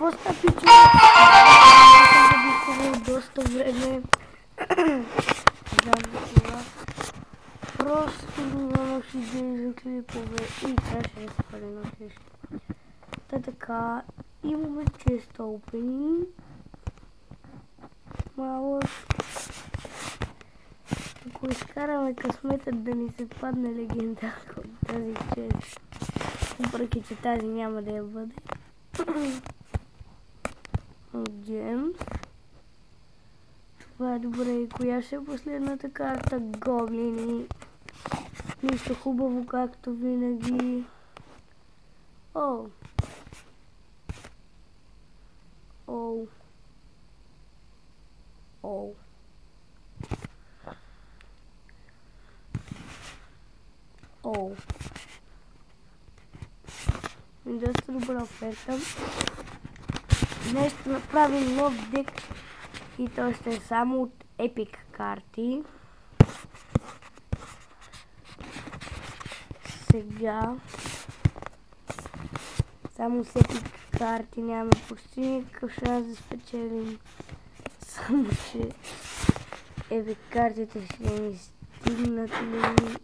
Какво ста, пичо? Аз съм забикувал доста време. Знам за това. Просто нямаш идеи за клипове и трябваше да се пари на тежки. Та така, имаме често опенинг. Малък. Ако изкараме късметът да ни се падне легендарка от тази чест, въпреки че тази няма да я бъде. Джемс. Това е добре. И коя ще е последната карта? Гоблини. Нищо хубаво, както винаги. О! О! О! О! Доста добра оферта. Днес ще направим нов дек и той ще е само от епик карти. Сега само с епик карти нямаме почти никакъв шанс да спечелим. Само че епик картите ще ни стигнат ли?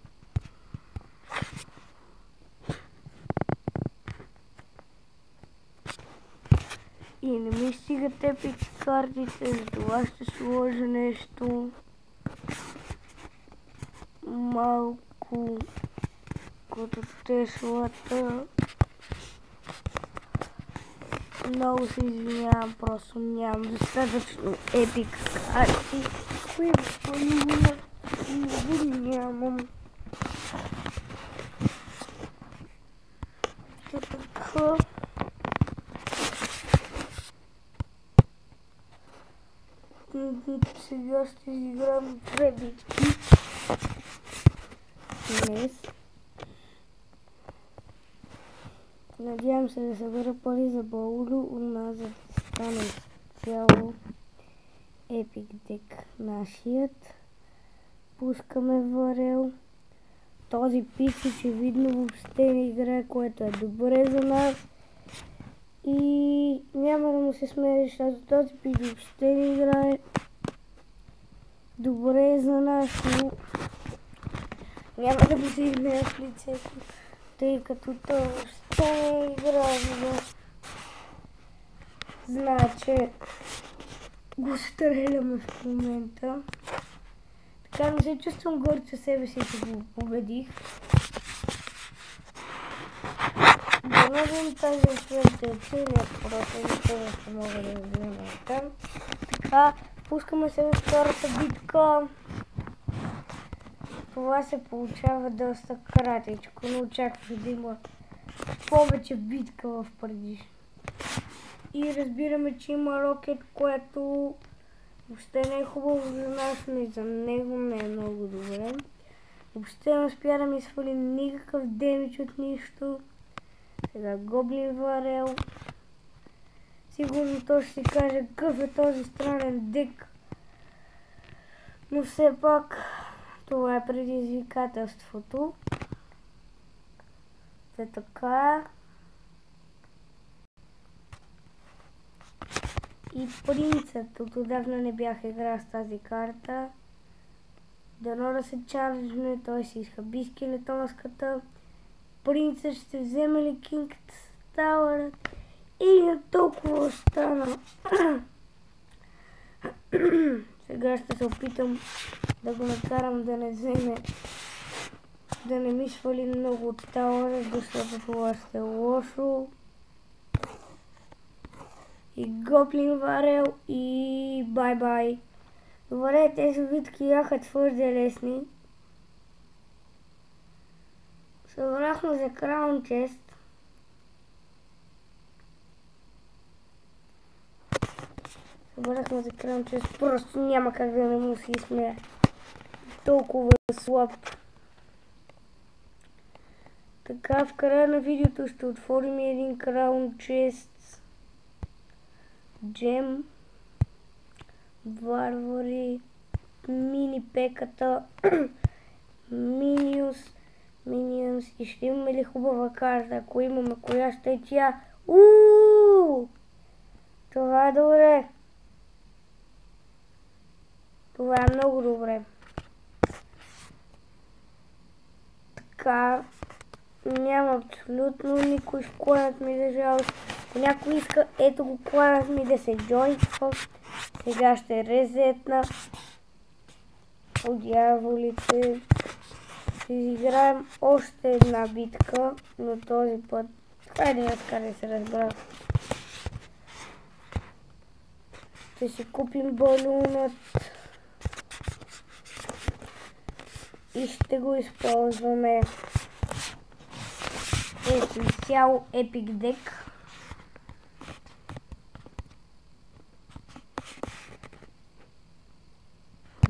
И не ми стигат епик картите, за това ще сложа нещо малко като Теслата. Много се извинявам, просто нямам достатъчно епик карти, които нямам. Така. Сега ще изиграм две битки днес. Надявам се да събера пари за Баулю у нас, за да стане цяло епик дек нашият. Пускаме Варел. Този пик очевидно въобще не играе, което е добре за нас. И няма да му се смее, защото този пик въобще не играе. Добре е за нас, но няма да му се измея в лицето, тъй като той въобще не играе. Значи го стрелям в момента. Така не се чувствам горд със себе си, че го победих. Да можем тази оферта е целият просто, защото мога да я взема там. Така, пускаме се във втората битка. Това се получава доста кратичко, но очаквах да има повече битка в предишно. И разбираме, че има Рокет, което въобще не е хубаво за нас, но и за него не е много добре. Въобще не успя да ми свали никакъв демидж от нищо. Сега Гоблин Варел. Сигурно той ще си каже какъв е този странен дек. Но все пак това е предизвикателството. Така. И принцът. Отдавна не бях играл с тази карта. Дано да се чарджне, той си изхаби скелетонската. Принцът ще вземе ли Кинг Тауър? И на толкова остана. Сега ще се опитам да го накарам да не вземе, да не ми свали много от Тауъра, защото това ще е лошо. И Гоблин Варел и бай-бай. Добре, тези битки бяха твърде лесни. Събрахме за Краун Чест. Събрахме за Краун Чест. Просто няма как да не му се изсмея. Толкова слаб. Така, в края на видеото ще отворим един Краун Чест. Джем. Варвари. Мини пеката. Миниус и ще имаме ли хубава карта? Ако имаме, коя ще е тя? Това е добре. Това е много добре. Така, няма абсолютно никой в кланът ми да жалост. Ако някой иска, ето го кланът ми да се джойнства. Сега ще резетна. О, дяволите. Ще изиграем още една битка, но този път. Хайде днеска да се разбра. Ще си купим балунът. И ще го използваме. Ето изцяло епик дек.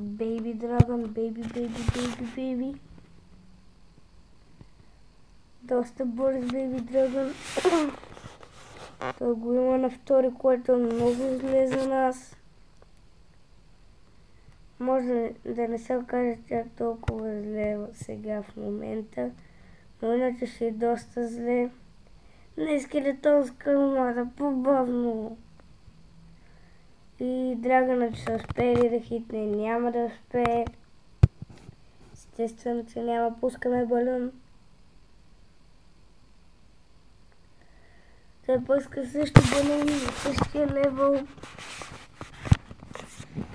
Baby Dragon, baby. Доста бърз Baby Dragon. Той го има на втори, което е много зле за нас. Може да не се окаже чак толкова зле сега в момента, но иначе ще е доста зле. Не скелетонска армада, по-бавно. И драгонът ще успее ли да хитне? Няма да успее. Естествено, че няма. Пускаме балон. Той пуска също балони за същия левел.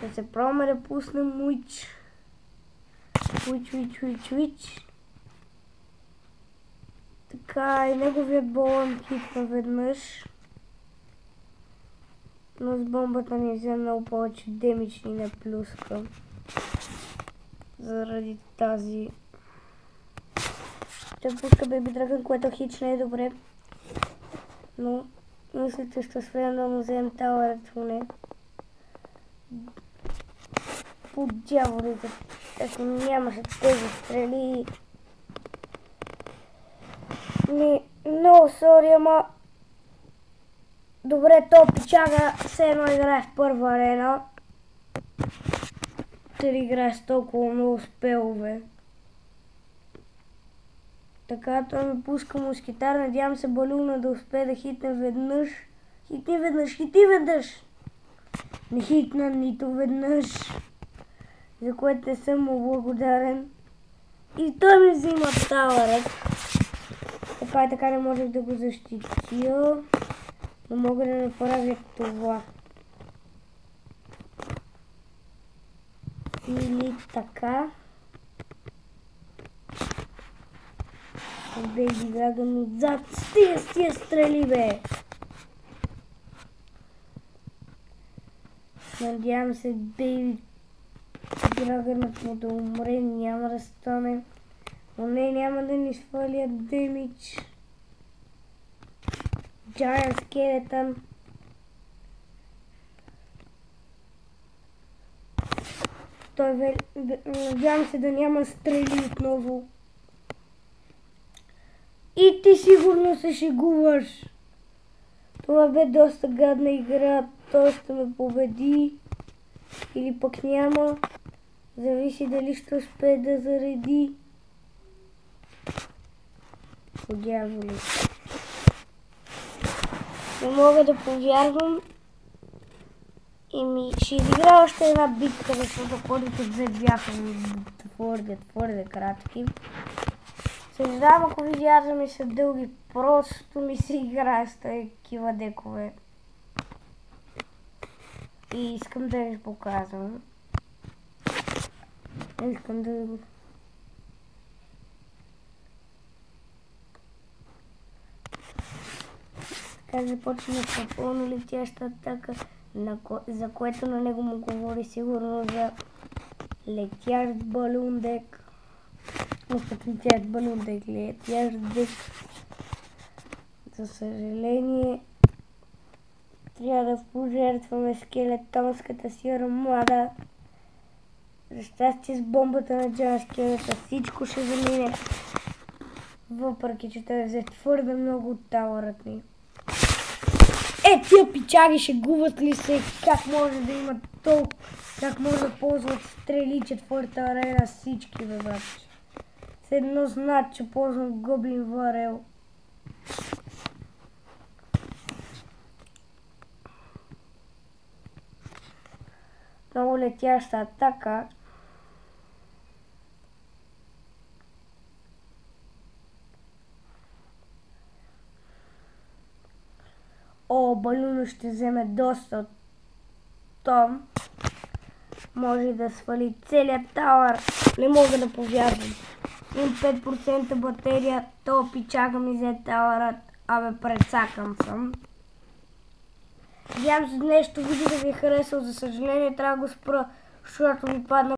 Да се пробваме да пуснем Уич. Уич. Така и неговият балон хитна веднъж. Но с бомбата ни взе много повече демидж ни на плюска. Заради тази. Ще пуска Baby Dragon, което хич не е добре. Но мисля, че ще успеем да му вземем тауърът поне. По дяволите, ако нямаше тези стрели. Много сори, ама добре, то пичага все едно играе в първа арена. Тъй играе с толкова много спелове. Така, той ми пуска мускетар, надявам се балуна да успее да хитне веднъж. Хитни веднъж. Не хитна нито веднъж. За което не съм му благодарен. И той ми взима тауърът. Така не можех да го защитя. Но мога да направя това. Или така. Baby Dragon отзад. С тия стрели, бе! Надявам се Baby Dragonът му да умре. Няма да стане. Но не, няма да ни свалят демидж. Giant Skeleton. Той надявам се да няма стрели отново. И ти сигурно се шегуваш. Това бе доста гадна игра. Той ще ме победи. Или пък няма. Зависи дали ще успее да зареди. Подявали. Не мога да повярвам. И ще изигра още една битка, защото ходите две бяха твърде кратки. Съжалявам, ако видеята ми са дълги, просто ми се играе с такива декове. И искам да ви показвам. Искам да ви... Така започна с напълно летяща атака, за което на него му говори сигурно за летящ балун дек. Летящ балун дек, летящ дек. За съжаление, трябва да пожертваме скелетонската си армада. За щастие с бомбата на Giant Skeleton всичко ще замине. Въпреки, че той взе твърде много от тауърът ни. Тия пичаги шегуват ли се? Как може да имат толкова? Как може да ползват стрели четвърта арена всички, бе, братче? С едно знаят, че ползвам Гоблин Варел. много летяща атака. О, балюна ще вземе доста от Том. Може да свали целият тауър. Не мога да повярвам. Имам 5% батерия. Топи, чакам и взе тауърът. Абе, прецакам съм. Надявам се днешното видео да ви е харесало. За съжаление трябва да го спра, защото ми падна